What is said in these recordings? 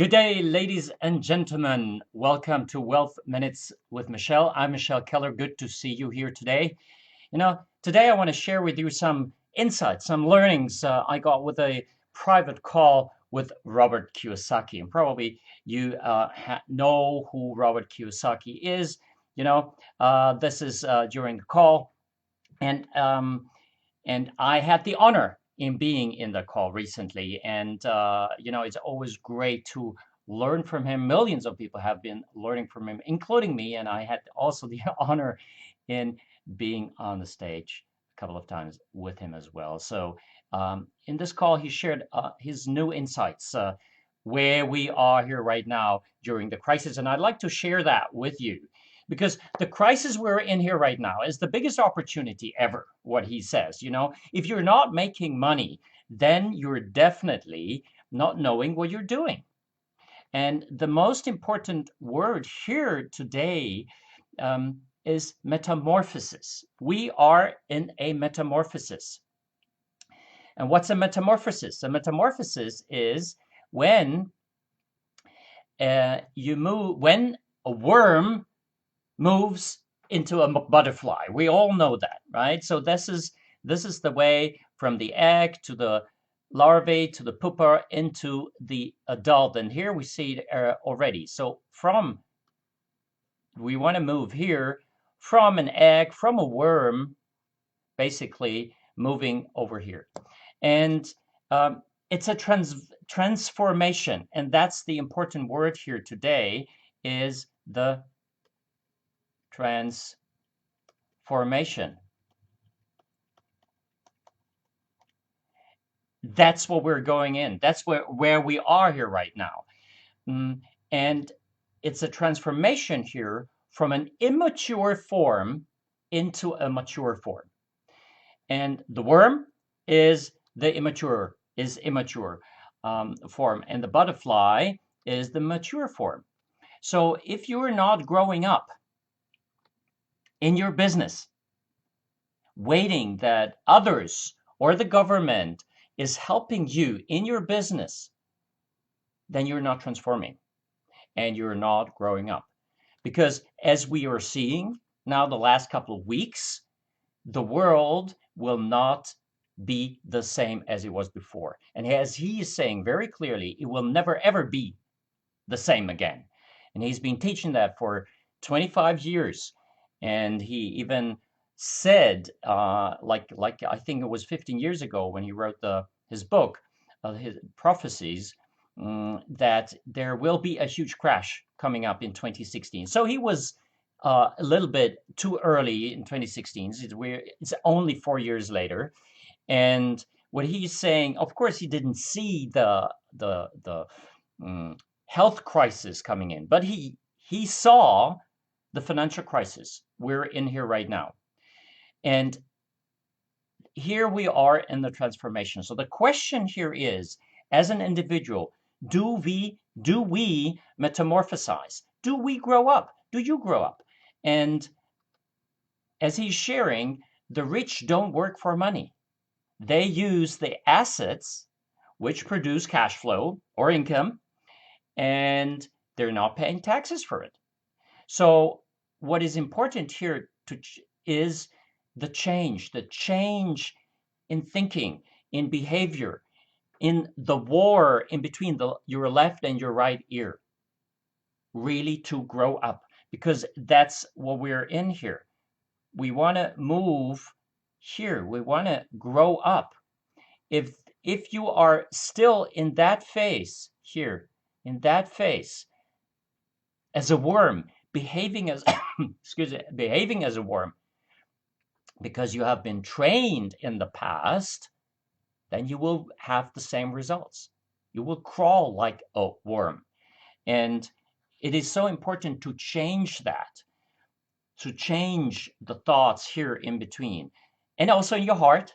Good day, ladies and gentlemen. Welcome to Wealth Minutes with Michelle. I'm Michelle Keller. Good to see you here today. Today I want to share with you some insights, some learnings I got with a private call with Robert Kiyosaki. And probably you know who Robert Kiyosaki is. This is during the call. And I had the honor in being in the call recently. And it's always great to learn from him. Millions of people have been learning from him, including me. And I had also the honor in being on the stage a couple of times with him as well. So in this call, he shared his new insights. Where we are here right now during the crisis. And I'd like to share that with you because the crisis we're in here right now is the biggest opportunity ever, what he says. If you're not making money, then you're definitely not knowing what you're doing. And the most important word here today is metamorphosis. We are in a metamorphosis. And what's a metamorphosis? A metamorphosis is when when a worm moves into a butterfly. We all know that, right? So this is the way from the egg to the larvae to the pupa into the adult. And here we see it already. So we want to move here from an egg, from a worm, basically moving over here. And it's a transformation. And that's the important word here today, is the transformation. That's what we're going in. That's where we are here right now. And it's a transformation here from an immature form into a mature form. And the worm is immature form, and the butterfly is the mature form. So if you're not growing up in your business, waiting that others or the government is helping you in your business, then you're not transforming and you're not growing up. Because as we are seeing now the last couple of weeks, the world will not be the same as it was before. And as he is saying very clearly, it will never ever be the same again. And he's been teaching that for 25 years. And he even said, like I think it was 15 years ago when he wrote his book, his prophecies, that there will be a huge crash coming up in 2016. So he was a little bit too early in 2016. It's only 4 years later, and what he's saying, of course, he didn't see the health crisis coming in, but he saw the financial crisis we're in here right now. And here we are in the transformation. So the question here is, as an individual, do we metamorphosize? Do we grow up? Do you grow up? And as he's sharing, the rich don't work for money. They use the assets which produce cash flow or income, and they're not paying taxes for it. So what is important here is the change in thinking, in behavior, in the war in between your left and your right ear, really to grow up, because that's what we're in here. We want to move here. We want to grow up. If you are still in that phase here, in that phase, as a worm, behaving as behaving as a worm, because you have been trained in the past, then you will have the same results. You will crawl like a worm. And it is so important to change that, to change the thoughts here in between, and also in your heart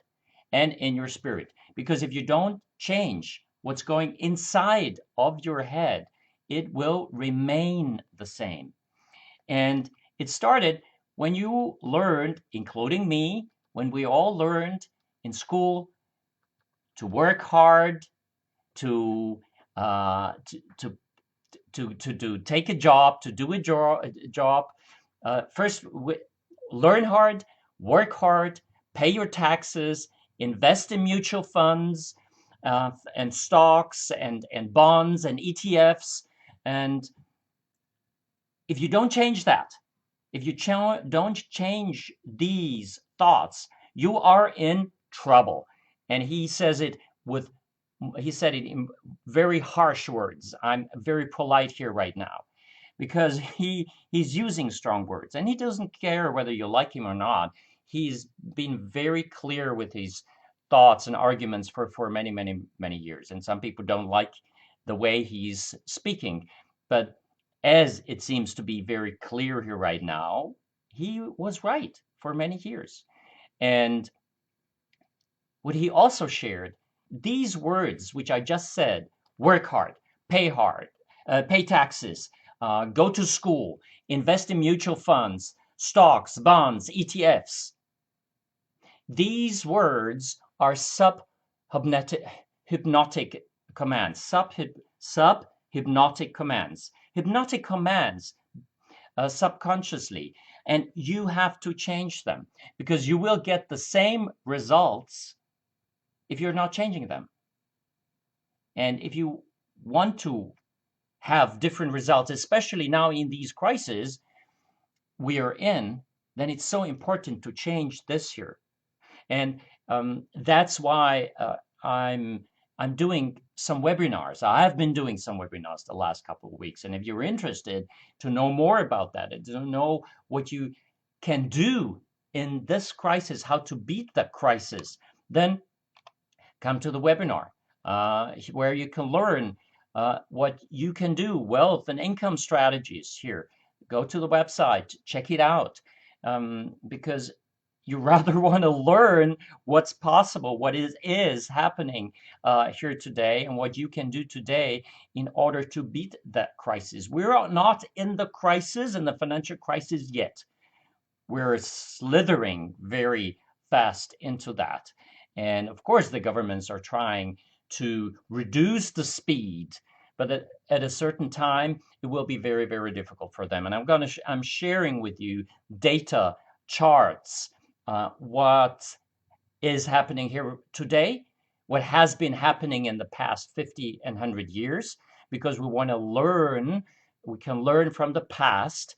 and in your spirit. Because if you don't change what's going inside of your head, it will remain the same. And it started when you learned, including me, when we all learned in school to work hard, to take a job, to do a job. First, learn hard, work hard, pay your taxes, invest in mutual funds, and stocks and bonds and ETFs. And if you don't change that, if you don't change these thoughts, you are in trouble. And he says it with, he said it in very harsh words. I'm very polite here right now because he's using strong words and he doesn't care whether you like him or not. He's been very clear with his thoughts and arguments for many, many, many years. And some people don't like the way he's speaking. But as it seems to be very clear here right now, he was right for many years. And what he also shared, these words which I just said, work hard, pay taxes, go to school, invest in mutual funds, stocks, bonds, ETFs. These words are hypnotic commands, sub-hypnotic commands, hypnotic commands subconsciously. And you have to change them because you will get the same results if you're not changing them. And if you want to have different results, especially now in these crises we are in, then it's so important to change this here. And that's why I'm doing some webinars. I have been doing some webinars the last couple of weeks. And if you're interested to know more about that and to know what you can do in this crisis, how to beat the crisis, then come to the webinar where you can learn what you can do, wealth and income strategies here. Go to the website, check it out, because you rather want to learn what's possible, what is happening here today, and what you can do today in order to beat that crisis. We're not in the crisis, in the financial crisis yet. We're slithering very fast into that. And of course, the governments are trying to reduce the speed, but at a certain time, it will be very, very difficult for them. And I'm sharing with you data, charts, what is happening here today, what has been happening in the past 50 and 100 years, because we want to learn, we can learn from the past,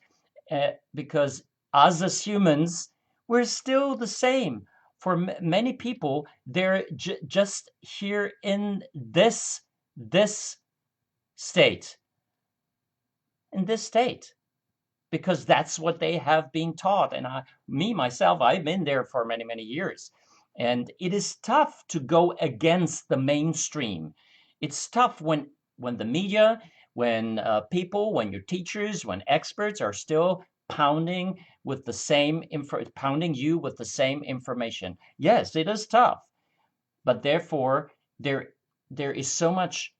because us as humans, we're still the same. For many people, they're just here in this state, because that's what they have been taught. And myself, I've been there for many, many years. And it is tough to go against the mainstream. It's tough when the media, when people, when your teachers, when experts are still pounding you with the same information. Yes, it is tough. But therefore, there is so much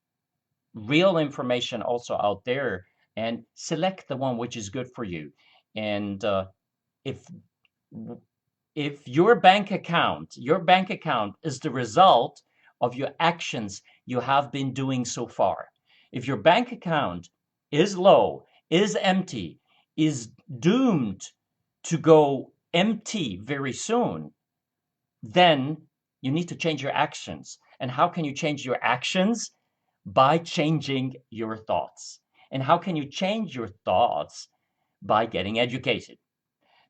real information also out there, and select the one which is good for you. And if your bank account is the result of your actions you have been doing so far, if your bank account is low, is empty, is doomed to go empty very soon, then you need to change your actions. And how can you change your actions? By changing your thoughts. And how can you change your thoughts? By getting educated.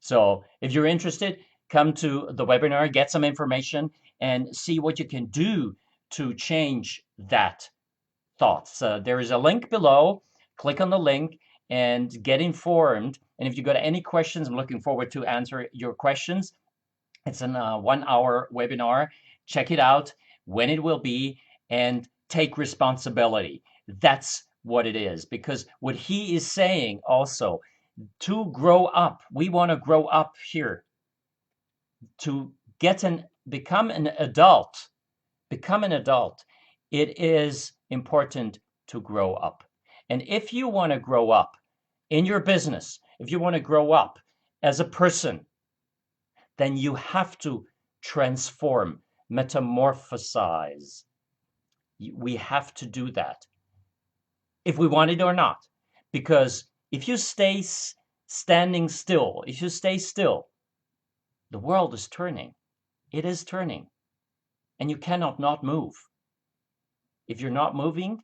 So if you're interested, come to the webinar, get some information, and see what you can do to change that thoughts. There is a link below. Click on the link and get informed. And if you got any questions, I'm looking forward to answer your questions. It's a 1 hour webinar. Check it out, when it will be, and take responsibility. That's what it is. Because what he is saying also, to grow up, we want to grow up here. To become an adult, it is important to grow up. And if you want to grow up in your business, if you want to grow up as a person, then you have to transform, metamorphosize. We have to do that, if we want it or not. Because if you stay standing still, if you stay still, the world is turning. It is turning. And you cannot not move. If you're not moving,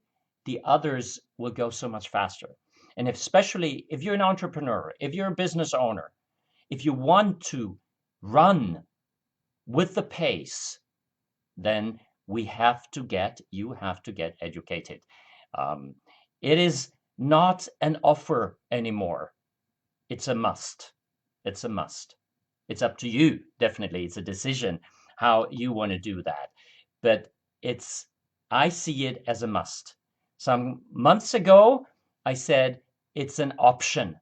the others will go so much faster. And especially if you're an entrepreneur, if you're a business owner, if you want to run with the pace, then you have to get educated. Um, it is not an offer anymore. It's a must. It's a must. It's up to you. Definitely, it's a decision how you want to do that. But I see it as a must. Some months ago, I said it's an option.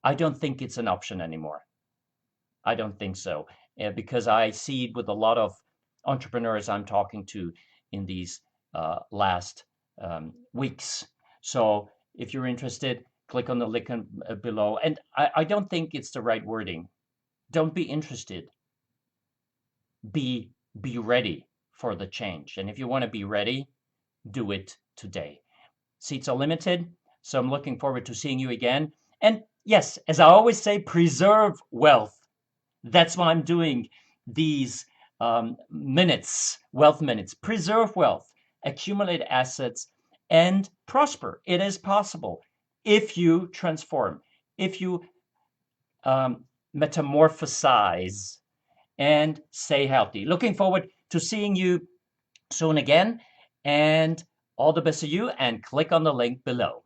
I don't think it's an option anymore. I don't think so, because I see it with a lot of entrepreneurs I'm talking to in these last weeks. So if you're interested, click on the link below. And I don't think it's the right wording. Don't be interested. Be ready for the change. And if you want to be ready, do it today. Seats are limited, so I'm looking forward to seeing you again. And yes, as I always say, preserve wealth. That's why I'm doing these wealth minutes. Preserve wealth, accumulate assets, and prosper. It is possible if you transform, if you metamorphosize and stay healthy. Looking forward to seeing you soon again, and all the best to you, and click on the link below.